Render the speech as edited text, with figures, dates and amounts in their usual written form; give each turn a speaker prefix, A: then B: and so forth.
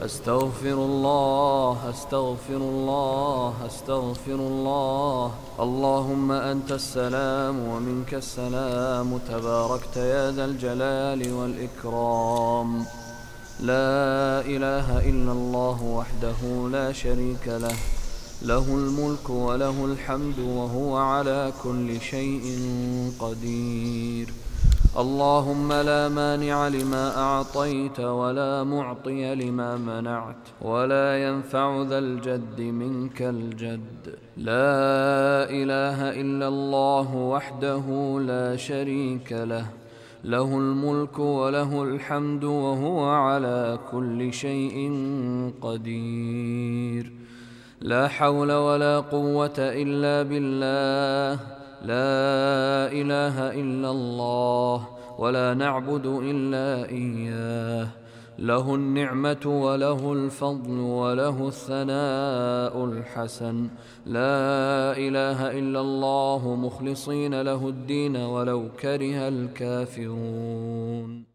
A: أستغفر الله أستغفر الله أستغفر الله. اللهم أنت السلام ومنك السلام، تباركت يا ذا الجلال والإكرام. لا إله إلا الله وحده لا شريك له، له الملك وله الحمد وهو على كل شيء قدير. اللهم لا مانع لما أعطيت ولا معطي لما منعت، ولا ينفع ذا الجد منك الجد. لا إله إلا الله وحده لا شريك له، له الملك وله الحمد وهو على كل شيء قدير. لا حول ولا قوة إلا بالله. لا إله إلا الله ولا نعبد إلا إياه. له النعمة وله الفضل وله الثناء الحسن. لا إله إلا الله مخلصين له الدين ولو كره الكافرون.